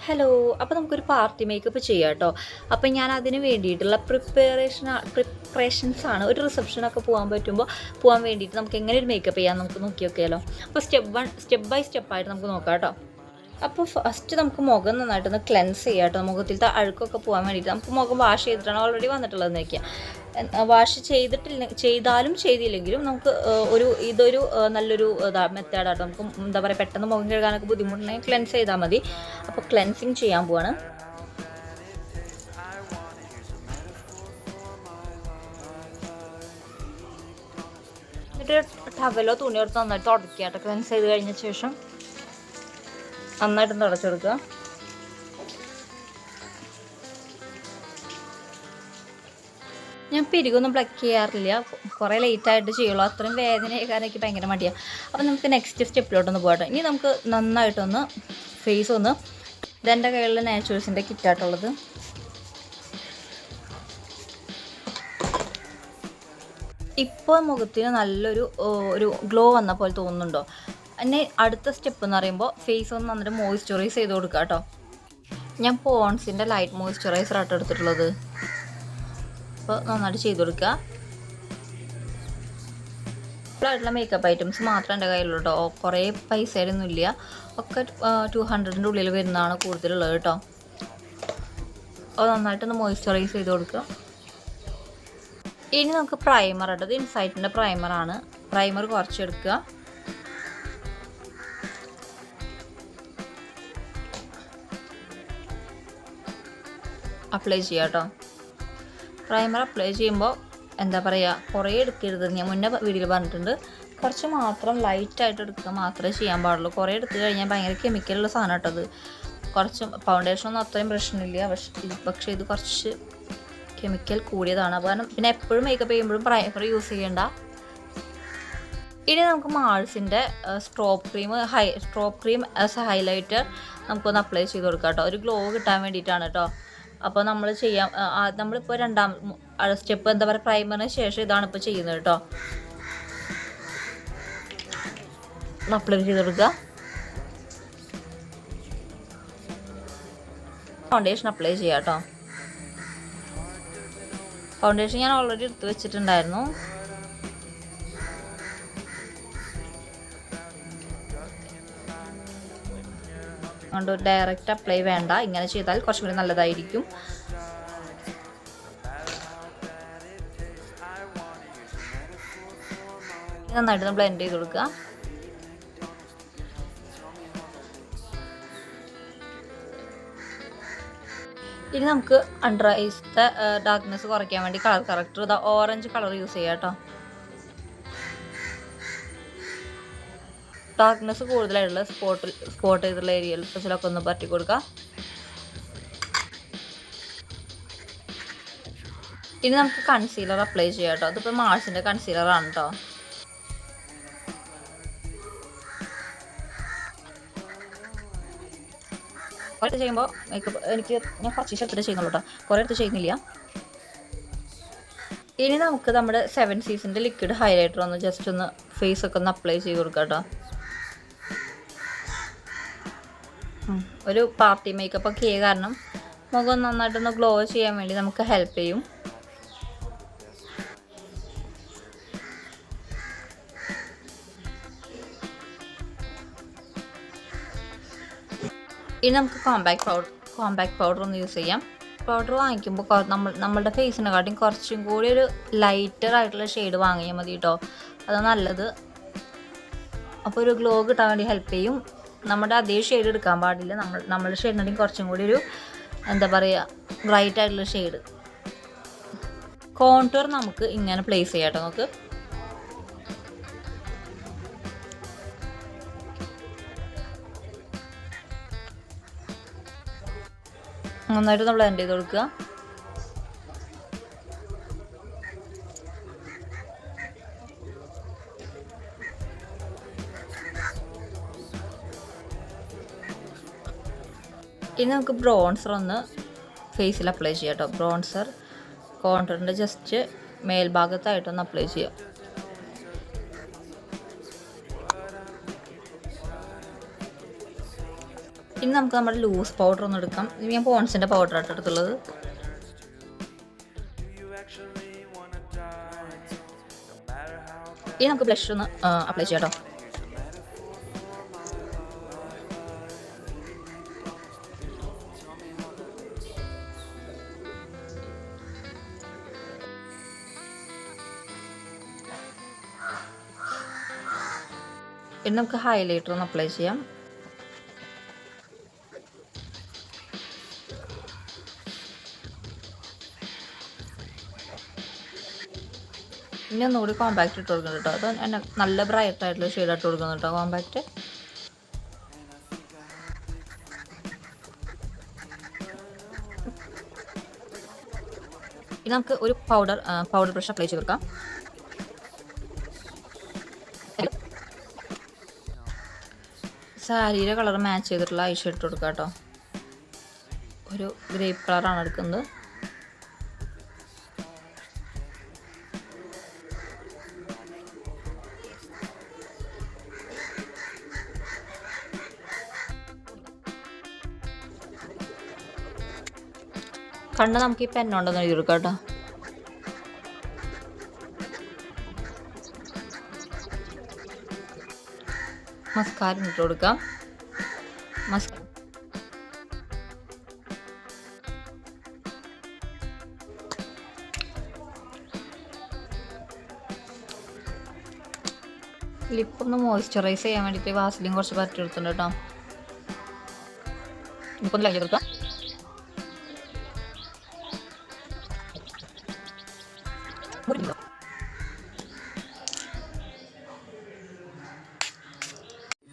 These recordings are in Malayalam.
ഹലോ. അപ്പോൾ നമുക്കൊരു പാർട്ടി മേക്കപ്പ് ചെയ്യാം കേട്ടോ. അപ്പോൾ ഞാൻ അതിന് വേണ്ടിയിട്ടുള്ള പ്രിപ്പറേഷൻസാണ്. ഒരു റിസപ്ഷനൊക്കെ പോകാൻ വേണ്ടിയിട്ട് നമുക്ക് എങ്ങനെ ഒരു മേക്കപ്പ് ചെയ്യാൻ നമുക്ക് നോക്കി നോക്കിയാലോ. അപ്പോൾ സ്റ്റെപ്പ് ബൈ സ്റ്റെപ്പായിട്ട് നമുക്ക് നോക്കാം കേട്ടോ. അപ്പോൾ ഫസ്റ്റ് നമുക്ക് മുഖം നന്നായിട്ടൊന്ന് ക്ലെൻസ് ചെയ്യാം കേട്ടോ. മുഖത്തിലത്തെ അഴുക്കൊക്കെ പോകാൻ വേണ്ടിയിട്ട് നമുക്ക് മുഖം വാഷ് ചെയ്തിട്ടാണ് ഓൾറെഡി വന്നിട്ടുള്ളതെന്ന് വയ്ക്കുക. വാഷ് ചെയ്താലും ചെയ്തില്ലെങ്കിലും നമുക്ക് ഇതൊരു നല്ലൊരു മെത്തേഡാട്ടോ. നമുക്ക് എന്താ പറയുക, പെട്ടെന്ന് മുഖം കഴുകാനൊക്കെ ബുദ്ധിമുട്ടുണ്ടെങ്കിൽ ക്ലെൻസ് ചെയ്താൽ മതി. അപ്പോൾ ക്ലെൻസിങ് ചെയ്യാൻ പോവാണ്. എന്നിട്ട് ടവലോ തുണിയോ എടുത്ത് നന്നായിട്ട് തുടയ്ക്കുക കേട്ടോ. ക്ലെൻസ് ചെയ്ത് കഴിഞ്ഞ ശേഷം നന്നായിട്ട് തുടച്ചെടുക്കുക. ഞാൻ പിരികൊന്നും പ്ലക്ക് ചെയ്യാറില്ല, കുറേ ലേറ്റായിട്ട് ചെയ്യുള്ളൂ. അത്രയും വേദനയൊക്കെ എനിക്ക് ഭയങ്കര മടിയാണ്. അപ്പോൾ നമുക്ക് നെക്സ്റ്റ് സ്റ്റെപ്പിലോട്ടൊന്ന് പോകട്ടെ. ഇനി നമുക്ക് നന്നായിട്ടൊന്ന് ഫേസ് ഒന്ന്, ഇതെൻ്റെ കയ്യിലുള്ള നാച്ചുറൽസിൻ്റെ കിറ്റായിട്ടുള്ളത്. ഇപ്പോൾ മുഖത്തിന് നല്ലൊരു ഗ്ലോ വന്ന പോലെ തോന്നുന്നുണ്ടോ? എന്നെ അടുത്ത സ്റ്റെപ്പ് എന്ന് പറയുമ്പോൾ ഫേസ് ഒന്ന് നന്നായിട്ട് മോയ്സ്ചറൈസ് ചെയ്ത് കൊടുക്കുക കേട്ടോ. ഞാൻ പോൺസിൻ്റെ ലൈറ്റ് മോയ്സ്ചറൈസർ ആയിട്ട് എടുത്തിട്ടുള്ളത്. അപ്പോൾ നന്നായിട്ട് ചെയ്ത് കൊടുക്കുക. ആയിട്ടുള്ള മേക്കപ്പ് ഐറ്റംസ് മാത്രമേ എൻ്റെ കയ്യിലുള്ളൂ കേട്ടോ. കുറേ പൈസയൊന്നും ഇല്ല, ഒക്കെ 200ൻ്റെ ഉള്ളിൽ വരുന്നതാണ് കൂടുതലുള്ളത് കേട്ടോ. അപ്പോൾ നന്നായിട്ടൊന്ന് മോയ്സ്ചറൈസ് ചെയ്ത് കൊടുക്കുക. ഇനി നമുക്ക് പ്രൈമർ കേട്ടോ. ഇത് ഇൻസൈറ്റിൻ്റെ പ്രൈമറാണ്. പ്രൈമർ കുറച്ചെടുക്കുക. അപ്ലൈ ചെയ്യുക കേട്ടോ. പ്രൈമർ അപ്ലൈ ചെയ്യുമ്പോൾ എന്താ പറയുക, കുറേ എടുക്കരുത്. ഞാൻ മുന്നേ വീഡിയോയിൽ പറഞ്ഞിട്ടുണ്ട്. കുറച്ച് മാത്രം ലൈറ്റായിട്ട് എടുക്കുക മാത്രമേ ചെയ്യാൻ പാടുള്ളൂ. കുറേ എടുത്തു കഴിഞ്ഞാൽ ഭയങ്കര കെമിക്കലുള്ള സാധനം കേട്ടോ. അത് കുറച്ച് ഫൗണ്ടേഷനൊന്നും അത്രയും പ്രശ്നമില്ല, പക്ഷേ ഇത് കുറച്ച് കെമിക്കൽ കൂടിയതാണ്. കാരണം പിന്നെ എപ്പോഴും മേക്കപ്പ് ചെയ്യുമ്പോഴും പ്രൈമർ യൂസ് ചെയ്യേണ്ട. ഇനി നമുക്ക് മാൾസിൻ്റെ സ്ട്രോപ്പ് ക്രീം ആസ് എ ഹൈലൈറ്റർ നമുക്കൊന്ന് അപ്ലൈ ചെയ്ത് കൊടുക്കാം കേട്ടോ. ഒരു ഗ്ലോ കിട്ടാൻ വേണ്ടിയിട്ടാണ് കേട്ടോ. അപ്പോൾ നമ്മളിപ്പോൾ രണ്ടാം സ്റ്റെപ്പ് എന്താ പറയുക, പ്രൈമറിന് ശേഷം ഇതാണ് ഇപ്പോൾ ചെയ്യുന്നത് കേട്ടോ. അപ്ലൈ ചെയ്ത് കൊടുക്കുക. ഫൗണ്ടേഷൻ അപ്ലൈ ചെയ്യാം കേട്ടോ. ഫൗണ്ടേഷൻ ഞാൻ ഓൾറെഡി എടുത്ത് വെച്ചിട്ടുണ്ടായിരുന്നു. അതുകൊണ്ട് ഡയറക്റ്റ് അപ്ലൈ വേണ്ട, ഇങ്ങനെ ചെയ്താൽ കുറച്ചും കൂടി നല്ലതായിരിക്കും. നന്നായിട്ട് ബ്ലെൻഡ് ചെയ്ത് കൊടുക്കുക. ഇനി നമുക്ക് അണ്ടർ ഐസിൻ്റെ ഡാർക്ക്നെസ് കുറയ്ക്കാൻ വേണ്ടി colour corrector orange colour use ചെയ്യാം കേട്ടോ. ഡാർക്ക്നെസ് കൂടുതലായിട്ടുള്ള സ്പോട്ട് ചെയ്തുള്ള ഏരിയയിലൊക്കെ ഒന്ന് പറ്റി കൊടുക്കുക. ഇനി നമുക്ക് കൺസീലർ അപ്ലൈ ചെയ്യാം കേട്ടോ. അതിപ്പോൾ മാർസിൻ്റെ കൺസീലറാണ് കേട്ടോ. കുറേ ചെയ്യുമ്പോൾ മേക്കപ്പ് ഞാൻ കുറച്ച് എടുത്തിട്ട് ചെയ്യുന്നുള്ളൂ കേട്ടോ, കുറേ എടുത്ത് ചെയ്യുന്നില്ല. ഇനി നമുക്ക് നമ്മുടെ 7 സീസിൻ്റെ ലിക്വിഡ് ഹൈലൈറ്റർ ഒന്ന് ജസ്റ്റ് ഒന്ന് ഫേസൊക്കെ ഒന്ന് അപ്ലൈ ചെയ്ത് കൊടുക്കാം കേട്ടോ. ഒരു പാർട്ടി മേക്കപ്പ് ഒക്കെ ചെയ്യുക കാരണം മുഖം നന്നായിട്ടൊന്ന് ഗ്ലോ ചെയ്യാൻ വേണ്ടി നമുക്ക് ഹെൽപ്പ് ചെയ്യും. ഇനി നമുക്ക് കോമ്പാക്ട് പൗഡർ ഒന്ന് യൂസ് ചെയ്യാം. പൗഡർ വാങ്ങിക്കുമ്പോൾ നമ്മളുടെ ഫേസിനെക്കാട്ടിയും കുറച്ചും കൂടി ഒരു ലൈറ്റർ ആയിട്ടുള്ള ഷെയ്ഡ് വാങ്ങിയാൽ മതി കേട്ടോ. അതാണ് നല്ലത്. അപ്പോൾ ഒരു ഗ്ലോ കിട്ടാൻ വേണ്ടി ഹെൽപ്പ് ചെയ്യും. നമ്മുടെ അതേ ഷെയ്ഡ് എടുക്കാൻ പാടില്ല. നമ്മളുടെ ഷെയ്ഡിനെക്കാട്ടിയും കുറച്ചും കൂടി ഒരു എന്താ പറയുക, ബ്രൈറ്റ് ആയിട്ടുള്ള ഷെയ്ഡ്. കോൺടൂർ നമുക്ക് ഇങ്ങനെ പ്ലേസ് ചെയ്യാം കേട്ടോ. നമുക്ക് നന്നായിട്ട് നമ്മൾ ബ്ലെൻഡ് ചെയ്ത് കൊടുക്കുക. ഇനി നമുക്ക് ബ്രോൺസർ ഒന്ന് ഫേസിൽ അപ്ലൈ ചെയ്യാം കേട്ടോ. ബ്രോൺസർ കോൺടൂറിൻ്റെ ജസ്റ്റ് മേൽഭാഗത്തായിട്ടൊന്ന് അപ്ലൈ ചെയ്യാം. ഇനി നമുക്ക് നമ്മുടെ ലൂസ് പൗഡർ ഒന്ന് എടുക്കാം. ഞാൻ പോൺസിൻ്റെ പൗഡർ ആയിട്ട് എടുത്തുള്ളത്. ഇനി നമുക്ക് ബ്ലഷ് ഒന്ന് അപ്ലൈ ചെയ്യാം കേട്ടോ. ഇനി നമുക്ക് ഹൈലൈറ്റർ ഒന്ന് അപ്ലൈ ചെയ്യാം. ഇനി ഒന്നുകൂടി കോമ്പാക്റ്റ് ഇട്ട് കൊടുക്കണം കേട്ടോ. അത് എന്നെ നല്ല ബ്രൈറ്റ് ആയിട്ടുള്ള ഷെയ്ഡ് ഇട്ട് കൊടുക്കണം കേട്ടോ കോമ്പാക്റ്റ്. ഇനി നമുക്ക് ഒരു പൗഡർ ബ്രഷ് അപ്ലൈ ചെയ്ത് കൊടുക്കാം. സാരിയുടെ കളർ മാച്ച് ചെയ്തിട്ടുള്ള ഐ ഷെയ്ഡ് ഇട്ട് കൊടുക്കാം കേട്ടോ. ഒരു ഗ്രേപ്പ് കളറാണ് എടുക്കുന്നത്. കണ്ണ് നമുക്ക് ഈ പെണ്ണുണ്ടെന്ന് എഴുതി കൊടുക്കാം കേട്ടോ. മസ്കാര ഇട്ട് കൊടുക്കാം. ലിപ്പൊന്ന് മോയ്സ്ചറൈസ് ചെയ്യാൻ വേണ്ടിയിട്ട് വാസലിൻ കുറച്ച് പരട്ടി എടുത്തിട്ടുണ്ട് കേട്ടോ. ലിപ്പൊന്ന് ലൈറ്റ് കൊടുക്കാം.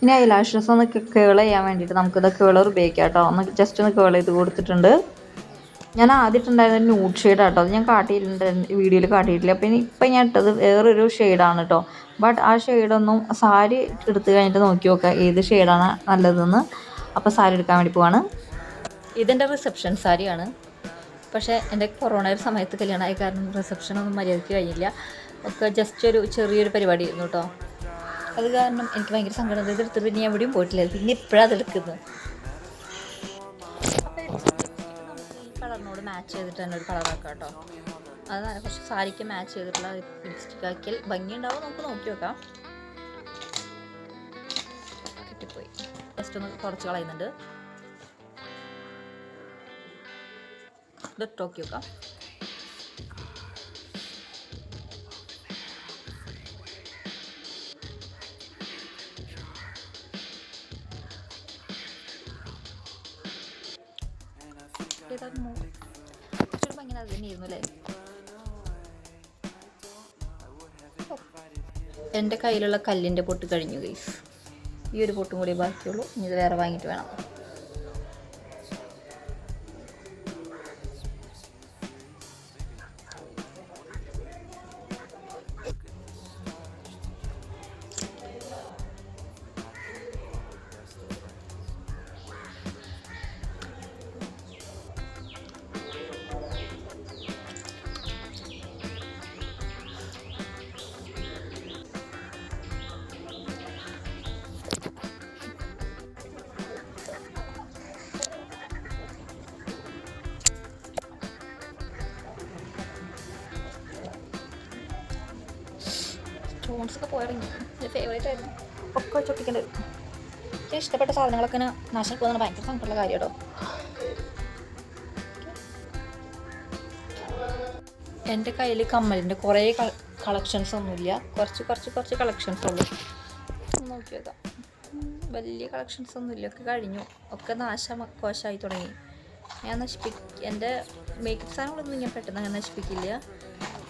ഇനി ഐലാഷസ് ഒന്ന് കേൾ ചെയ്യാൻ വേണ്ടിയിട്ട് നമുക്കിത് കേളർ ഉപയോഗിക്കാം കേട്ടോ. ഒന്ന് ജസ്റ്റ് ഒന്ന് കേൾ ചെയ്ത് കൊടുത്തിട്ടുണ്ട്. ഞാൻ ആദ്യമായിട്ടുണ്ടായിരുന്ന ന്യൂഡ് ഷെയ്ഡ് കേട്ടോ. അത് ഞാൻ കാട്ടിയിട്ടുണ്ട്, വീഡിയോയിൽ കാട്ടിയിട്ടില്ല. അപ്പം ഇപ്പം ഞാൻ ഇട്ടത് വേറൊരു ഷെയ്ഡാണ് കേട്ടോ. ബട്ട് ആ ഷെയ്ഡൊന്നും സാരി എടുത്ത് കഴിഞ്ഞിട്ട് നോക്കി നോക്കുക ഏത് ഷെയ്ഡാണ് നല്ലതെന്ന്. അപ്പോൾ സാരി എടുക്കാൻ വേണ്ടി പോവാണ്. ഇതെൻ്റെ റിസപ്ഷൻ സാരിയാണ്. പക്ഷേ എൻ്റെ കൊറോണയുടെ സമയത്ത് കല്യാണമായ കാരണം റിസപ്ഷനൊന്നും മര്യാദയ്ക്ക് കഴിഞ്ഞില്ല. ഒക്കെ ജസ്റ്റ് ചെറിയൊരു പരിപാടി ആയിരുന്നു കേട്ടോ. അത് കാരണം എനിക്ക് ഭയങ്കര സങ്കടം. ഇതെടുത്തിട്ട് പിന്നെ ഞാൻ എവിടെയും പോയിട്ടില്ല. പിന്നെ ഇപ്പോഴാണ് അതെടുക്കുന്നത്. അപ്പോൾ ഈ കളറിനോട് മാച്ച് ചെയ്തിട്ട് തന്നെ ഒരു കളറാക്കാം കേട്ടോ. അത് കുറച്ച് സാരിക്ക് മാച്ച് ചെയ്തിട്ടുള്ള ലിപ്സ്റ്റിക് ആക്കിയാൽ ഭംഗിയുണ്ടാവും. നമുക്ക് നോക്കി നോക്കാം. കിട്ടിപ്പോയി. ജസ്റ്റ് ഒന്ന് കുറച്ച് കളയുന്നുണ്ട്. ഇട്ട് നോക്കി നോക്കാം. ഭംഗി അത് തന്നെയായിരുന്നു അല്ലേ. എൻ്റെ കയ്യിലുള്ള കല്ലിൻ്റെ പൊട്ട് കഴിഞ്ഞു ഗൈസ്. ഈ ഒരു പൊട്ടും കൂടി ബാക്കിയുള്ളൂ. ഇനി ഇത് വേറെ വാങ്ങിയിട്ട് വേണം. സ്റ്റോൺസൊക്കെ പോയിറങ്ങി. എൻ്റെ ഫേവറേറ്റ് ആയിരുന്നു. ഒക്കെ ചൊട്ടിക്കേണ്ടി വരും. എനിക്ക് ഇഷ്ടപ്പെട്ട സാധനങ്ങളൊക്കെ നാശം പോകുന്ന ഭയങ്കര സങ്കടമുള്ള കാര്യം കേട്ടോ. എൻ്റെ കയ്യിൽ കമ്മലിൻ്റെ കുറേ കളക്ഷൻസ് ഒന്നുമില്ല. കുറച്ച് കളക്ഷൻസ് ഉള്ളൂ. നോക്കി നോക്കാം. വലിയ കളക്ഷൻസ് ഒന്നുമില്ല. ഒക്കെ കഴിഞ്ഞു. ഒക്കെ കോശമായി തുടങ്ങി. ഞാൻ എൻ്റെ മേക്കപ്പ് സാധനങ്ങളൊന്നും ഞാൻ പെട്ടെന്ന് അങ്ങനെ നശിപ്പിക്കില്ല.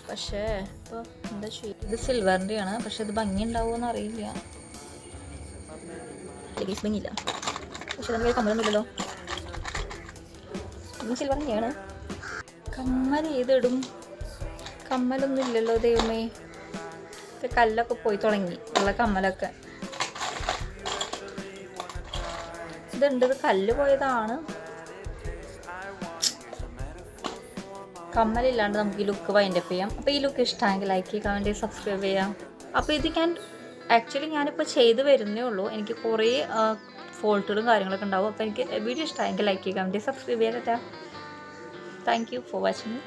പക്ഷേ ഇപ്പോൾ എന്താ ചെയ്യുക. ഇത് സിൽവറിൻ്റെയാണ്. പക്ഷെ ഇത് ഭംഗി ഉണ്ടാവുമെന്ന് അറിയില്ല. ഭംഗിയില്ല. പക്ഷെ നമുക്ക് കമ്മലൊന്നുമില്ലല്ലോ. ഇത് സിൽവർ തന്നെയാണ്. കമ്മൽ ഏതിടും? കമ്മലൊന്നും ഇല്ലല്ലോ ദൈവമേ. കല്ലൊക്കെ പോയി തുടങ്ങി ഉള്ള കമ്മലൊക്കെ. ഇതുണ്ട്. ഇത് കല്ല് പോയതാണ്. കമ്മലില്ലാണ്ട് നമുക്ക് ഈ ലുക്ക് വൈൻഡപ്പ് ചെയ്യാം. അപ്പോൾ ഈ ലുക്ക് ഇഷ്ടമാണെങ്കിൽ ലൈക്ക് ചെയ്യുക, കമൻറ്റ് ചെയ്യുക, സബ്സ്ക്രൈബ് ചെയ്യാം. അപ്പോൾ ഇത് ഞാനിപ്പോൾ ചെയ്ത് വരുന്നേ ഉള്ളൂ. എനിക്ക് കുറേ ഫോൾട്ടുകളും കാര്യങ്ങളൊക്കെ ഉണ്ടാവും. അപ്പോൾ എനിക്ക് വീഡിയോ ഇഷ്ടമായെങ്കിൽ ലൈക്ക് ചെയ്യുക, കമൻറ്റ്, സബ്സ്ക്രൈബ് ചെയ്യാം. Thank you for watching.